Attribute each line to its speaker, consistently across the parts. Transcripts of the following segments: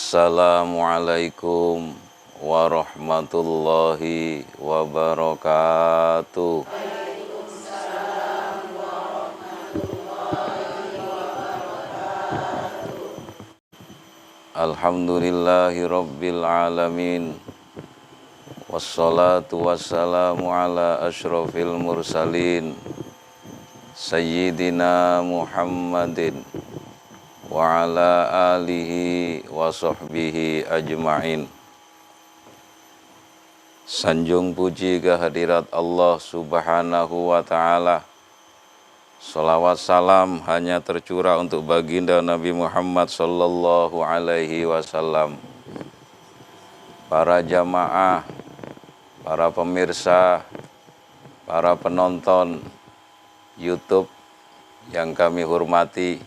Speaker 1: Assalamualaikum warahmatullahi wabarakatuh. Alhamdulillahi rabbil alamin. Wassalatu wassalamu ala asyrafil mursalin Sayyidina Muhammadin wa ala alihi wa sahbihi ajma'in. Sanjung puji kehadirat Allah subhanahu wa ta'ala. Salawat salam hanya tercurah untuk baginda Nabi Muhammad sallallahu alaihi wasallam. Para jamaah, para pemirsa, para penonton YouTube yang kami hormati,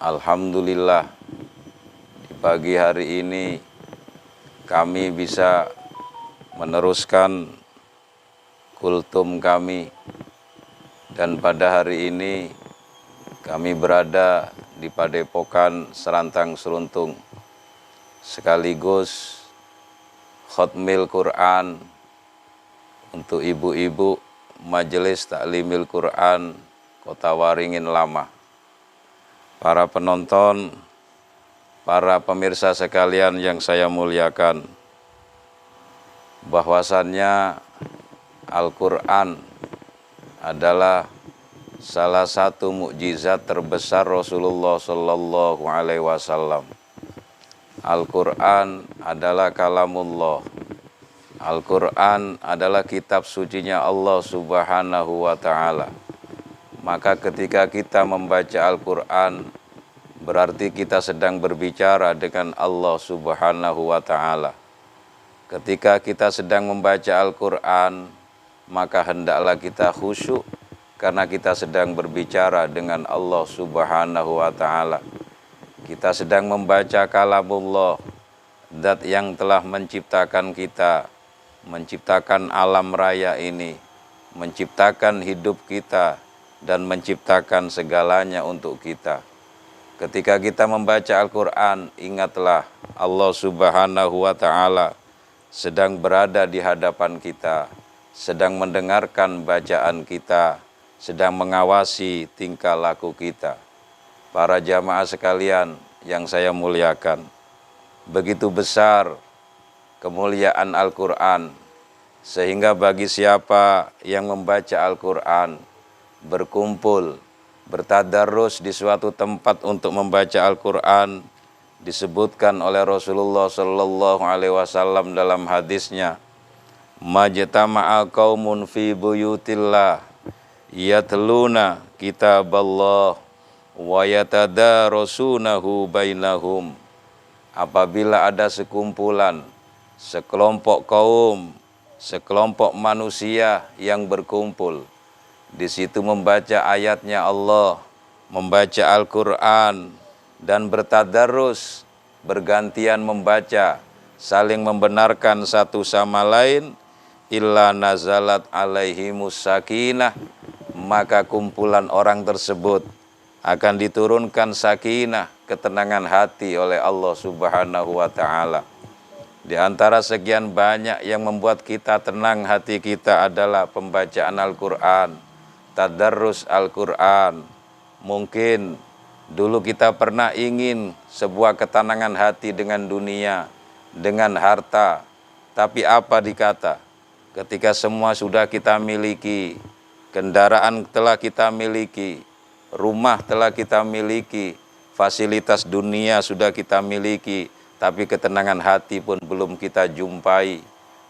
Speaker 1: alhamdulillah di pagi hari ini kami bisa meneruskan kultum kami, dan pada hari ini kami berada di Padepokan Serantang Seruntung sekaligus khotmil Quran untuk ibu-ibu Majelis Taklimil Quran Kota Waringin Lama. Para penonton, para pemirsa sekalian yang saya muliakan, bahwasannya Al-Quran adalah salah satu mukjizat terbesar Rasulullah Sallallahu Alaihi Wasallam. Al-Quran adalah kalamullah. Al-Quran adalah kitab sucinya Allah Subhanahu wa Ta'ala. Maka ketika kita membaca Al-Quran, berarti kita sedang berbicara dengan Allah Subhanahu wa Ta'ala. Ketika kita sedang membaca Al-Quran, maka hendaklah kita khusyuk karena kita sedang berbicara dengan Allah Subhanahu wa Ta'ala. Kita sedang membaca kalamullah, zat yang telah menciptakan kita, menciptakan alam raya ini, menciptakan hidup kita, dan menciptakan segalanya untuk kita. Ketika kita membaca Al-Quran, ingatlah Allah Subhanahu wa Ta'ala sedang berada di hadapan kita, sedang mendengarkan bacaan kita, sedang mengawasi tingkah laku kita. para jamaah sekalian yang saya muliakan. Begitu besar kemuliaan Al-Quran, sehingga bagi siapa yang membaca Al-Quran, berkumpul, bertadarus di suatu tempat untuk membaca Al-Quran, disebutkan oleh Rasulullah Sallallahu Alaihi Wasallam dalam hadisnya, majtama'a qaumun fi buyutillah yatluna kitaballah wa yatadarasunahu bainahum. Apabila ada sekumpulan, sekelompok kaum, sekelompok manusia yang berkumpul, di situ membaca ayatnya Allah, membaca Al-Quran, dan bertadarus, bergantian membaca, saling membenarkan satu sama lain, illa nazalat alaihimus sakinah, maka kumpulan orang tersebut akan diturunkan sakinah, ketenangan hati oleh Allah Subhanahu wa Ta'ala. Di antara sekian banyak yang membuat kita tenang hati kita adalah pembacaan Al-Quran, tadarrus Al-Quran. Mungkin dulu kita pernah ingin sebuah ketenangan hati dengan dunia, dengan harta, tapi apa dikata? Ketika semua sudah kita miliki, kendaraan telah kita miliki, rumah telah kita miliki, fasilitas dunia sudah kita miliki, tapi ketenangan hati pun belum kita jumpai.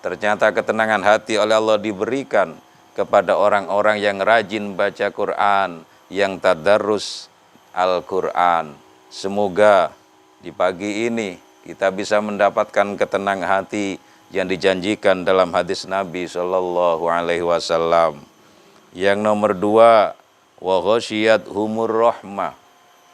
Speaker 1: Ternyata ketenangan hati oleh Allah diberikan kepada orang-orang yang rajin baca Quran, yang tadarrus Al-Quran. Semoga di pagi ini kita bisa mendapatkan ketenangan hati yang dijanjikan dalam hadis Nabi Sallallahu Alaihi Wasallam. Yang nomor 2, wa ghasyiyat humur rahmah.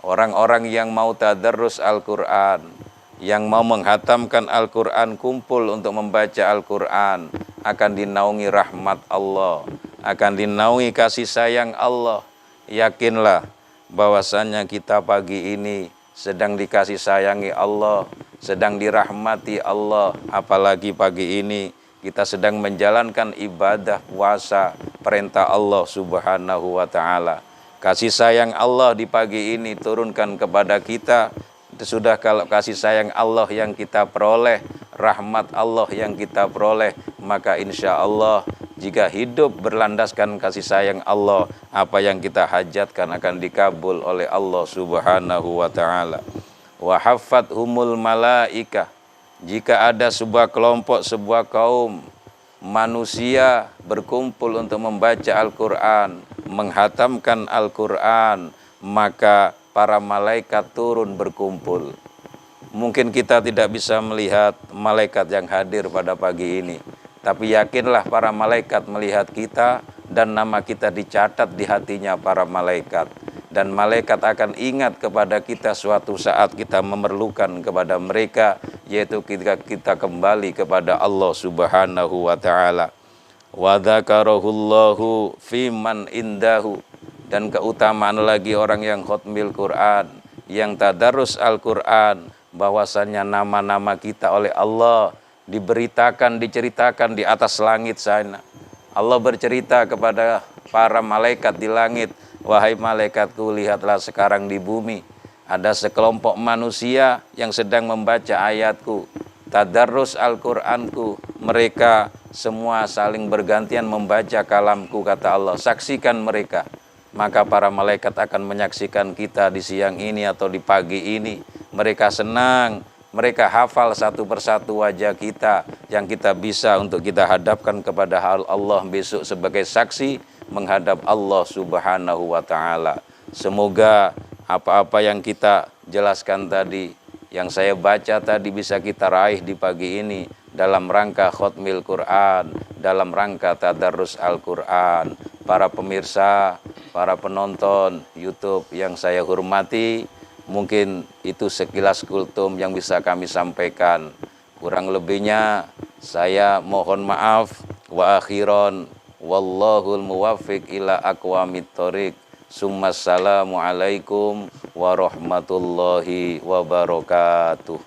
Speaker 1: Orang-orang yang mau tadarrus Al-Quran, yang mau menghatamkan Al-Quran, kumpul untuk membaca Al-Quran, akan dinaungi rahmat Allah, akan dinaungi kasih sayang Allah. Yakinlah bahwasannya kita pagi ini sedang dikasih sayangi Allah, sedang dirahmati Allah. Apalagi pagi ini kita sedang menjalankan ibadah puasa, perintah Allah Subhanahu wa Ta'ala. Kasih sayang Allah di pagi ini turunkan kepada kita. Sudah kalau kasih sayang Allah yang kita peroleh, rahmat Allah yang kita peroleh, maka insya Allah jika hidup berlandaskan kasih sayang Allah, apa yang kita hajatkan akan dikabul oleh Allah Subhanahu wa Ta'ala. Wa haffathumul malaikah. Jika ada sebuah kelompok, sebuah kaum manusia berkumpul untuk membaca Al-Quran, menghatamkan Al-Quran, maka para malaikat turun berkumpul. Mungkin kita tidak bisa melihat malaikat yang hadir pada pagi ini, tapi yakinlah para malaikat melihat kita dan nama kita dicatat di hatinya para malaikat. Dan malaikat akan ingat kepada kita suatu saat kita memerlukan kepada mereka, yaitu ketika kita kembali kepada Allah Subhanahu wa Ta'ala. Wa dzakarahullahu fiman indahu. Dan keutamaan lagi orang yang khatmil Quran, yang tadarus Al-Quran, bahwasannya nama-nama kita oleh Allah diberitakan, diceritakan di atas langit sana. Allah bercerita kepada para malaikat di langit, wahai malaikatku, lihatlah sekarang di bumi ada sekelompok manusia yang sedang membaca ayatku, tadarus Al-Quranku. Mereka semua saling bergantian membaca kalamku, kata Allah. Saksikan mereka. Maka para malaikat akan menyaksikan kita di siang ini atau di pagi ini. Mereka senang, mereka hafal satu persatu wajah kita yang kita bisa untuk kita hadapkan kepada Allah besok sebagai saksi menghadap Allah Subhanahu wa Ta'ala. Semoga apa-apa yang kita jelaskan tadi, yang saya baca tadi, bisa kita raih di pagi ini dalam rangka khatmil Quran, dalam rangka tadarrus Al-Quran. Para pemirsa, para penonton YouTube yang saya hormati, mungkin itu sekilas kultum yang bisa kami sampaikan. Kurang lebihnya saya mohon maaf. Wa akhiron wallahul muwaffiq ila aqwamit thoriq. Summassalamu alaikum warahmatullahi wabarakatuh.